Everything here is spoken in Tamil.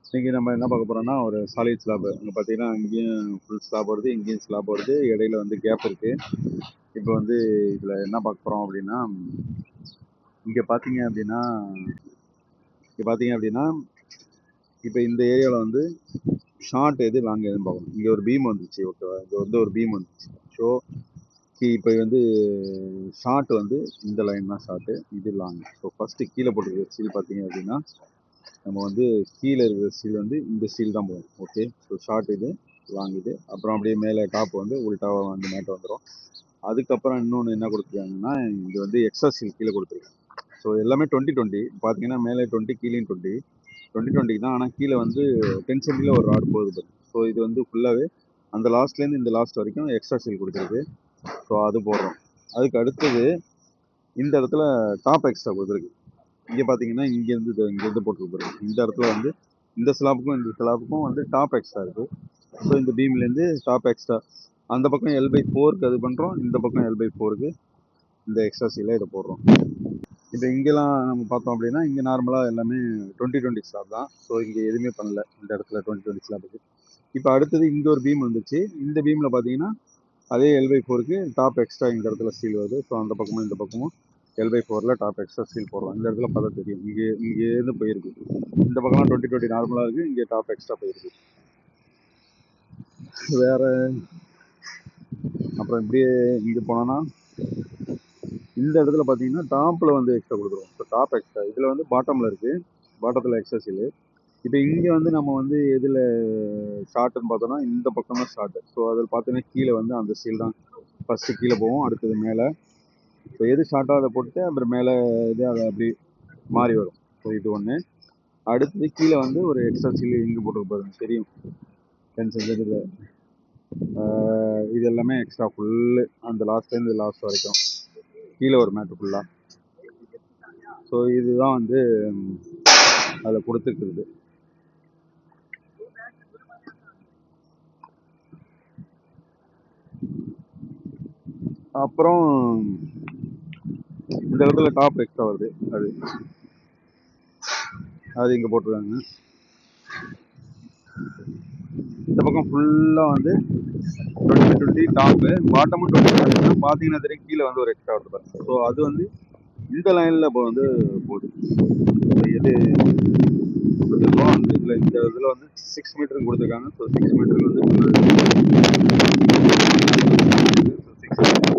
இன்னைக்கு நம்ம என்ன பார்க்க போறோம்னா ஒரு சாலிட் ஸ்லாப். இங்கே பார்த்தீங்கன்னா இங்கேயும் ஃபுல் ஸ்லாப் வருது, இங்கேயும் ஸ்லாப் வருது, இடையில வந்து கேப் இருக்கு. இப்போ வந்து இதில் என்ன பார்க்க போகிறோம் அப்படின்னா, இங்கே பார்த்தீங்க அப்படின்னா இப்போ இந்த ஏரியாவில் வந்து ஷார்ட் எது லாங் எதுன்னு பார்க்கணும். இங்கே ஒரு பீம் வந்துச்சு, ஓகேவா? இங்கே வந்து ஒரு பீம் வந்துச்சு. ஸோ இப்போ வந்து ஷார்ட் வந்து இந்த லைன் தான் ஷார்ட்டு, இது லாங். ஸோ ஃபஸ்ட்டு கீழே போட்டுருக்க ஸ்டீல் பார்த்தீங்க அப்படின்னா நம்ம வந்து கீழே இருக்கிற ஸ்டீல் வந்து இந்த ஸ்டீல் தான் போகும். ஓகே, ஸோ ஷார்ட் இது, லாங் இது. அப்புறம் அப்படியே மேலே டாப் வந்து உள்டாவாக வந்து மேட்டை வந்துடும். அதுக்கப்புறம் இன்னொன்று என்ன கொடுத்துருக்காங்கன்னா, இது வந்து எக்ஸ்ட்ரா ஸ்டீல் கீழே கொடுத்துருக்காங்க. ஸோ எல்லாமே 20-20 பார்த்தீங்கன்னா, மேலே 20 கீழேயும் 20 தான். ஆனால் கீழே வந்து 10 சென்டியில் ஒரு ராட் போகுது. ஸோ இது வந்து ஃபுல்லாகவே அந்த லாஸ்ட்லேருந்து இந்த லாஸ்ட் வரைக்கும் எக்ஸ்ட்ரா ஸ்டீல் கொடுத்துருக்கு. ஸோ அது போடுறோம். அதுக்கு அடுத்தது இந்த இடத்துல டாப் எக்ஸ்ட்ரா கொடுத்துருக்கு. இங்கே பார்த்தீங்கன்னா இங்கேருந்து போட்டுருக்கு. இந்த இடத்துல வந்து இந்த ஸ்லாப்புக்கும் வந்து டாப் எக்ஸ்ட்ரா இருக்குது. ஸோ இந்த பீம்லேருந்து டாப் எக்ஸ்ட்ரா அந்த பக்கம் L/4க்கு அது பண்ணுறோம், இந்த பக்கம் L/4க்கு இந்த எக்ஸ்ட்ரா சீலை இதை போடுறோம். இப்போ இங்கெல்லாம் நம்ம பார்த்தோம் அப்படின்னா இங்கே நார்மலாக எல்லாமே 20-20 ஸ்லாப் தான். ஸோ இங்கே எதுவுமே பண்ணல இந்த இடத்துல 20-20 ஸ்லாப்புக்கு. இப்போ அடுத்தது இங்கே ஒரு பீம் வந்துச்சு. இந்த பீமில் பார்த்தீங்கன்னா அதே L/4க்கு டாப் எக்ஸ்ட்ரா இந்த இடத்துல ஸ்டீல் வருது. ஸோ அந்த பக்கமும் இந்த பக்கமும் L/4ல டாப் எக்ஸ்ட்ரா ஸ்டீல் போடுறோம். இந்த இடத்துல பார்த்தா தெரியும், இங்கேருந்து போயிருக்கு. இந்த பக்கம்லாம் 20-20 நார்மலாக இருக்குது, இங்கே டாப் எக்ஸ்ட்ரா போயிருக்கு. வேற அப்புறம் இப்படியே இங்கே போனோன்னா இந்த இடத்துல பார்த்தீங்கன்னா டாப்பில் வந்து எக்ஸ்ட்ரா கொடுத்துருவோம். இப்போ டாப் எக்ஸ்ட்ரா இதில் வந்து பாட்டமில் இருக்குது, பாட்டத்தில் எக்ஸ்ட்ரா ஸ்டீல். இப்போ இங்கே வந்து நம்ம வந்து எதில் ஷார்ட்டுன்னு பார்த்தோன்னா இந்த பக்கம் தான் ஷார்ட்டு. ஸோ அதில் பார்த்தீங்கன்னா கீழே வந்து அந்த ஸ்டீல் தான் ஃபஸ்ட்டு கீழே போகும், அடுத்தது மேலே. இப்போ எது ஷார்ட்டாக அதை போட்டு அப்புறம் மேலே இது அதை அப்படி மாறி வரும். ஸோ இது ஒன்று. அடுத்தது கீழே வந்து ஒரு எக்ஸ்ட்ரா ஸ்டீல் இங்கே போட்டு பாருங்க தெரியும், 10 சென்டிமீட்டர். இது எல்லாமே எக்ஸ்ட்ரா ஃபுல்லு அந்த லாஸ்ட்லேருந்து லாஸ்ட் வரைக்கும் கீழே ஒரு மேட்ரு ஃபுல்லாக. ஸோ இதுதான் வந்து அதில் கொடுத்துருக்குறது. அப்புறம் இந்த இடத்துல டாப் எக்ஸ்ட்ரா வருது, அது இங்கே போட்டிருக்காங்க. இந்த பக்கம் ஃபுல்லாக வந்து 20-20 டாப்பு, பாட்டமும் 20 பார்த்தீங்கன்னா தெரியும், கீழே வந்து ஒரு எக்ஸ்ட்ரா வருது. ஸோ அது வந்து இந்த லைனில் இப்போ வந்து போகுது. எது கொடுத்துருக்கோம் அந்த இதில் இந்த இதில் வந்து 6 மீட்டருக்கு கொடுத்துருக்காங்க. ஸோ 6 மீட்டருக்கு வந்து 6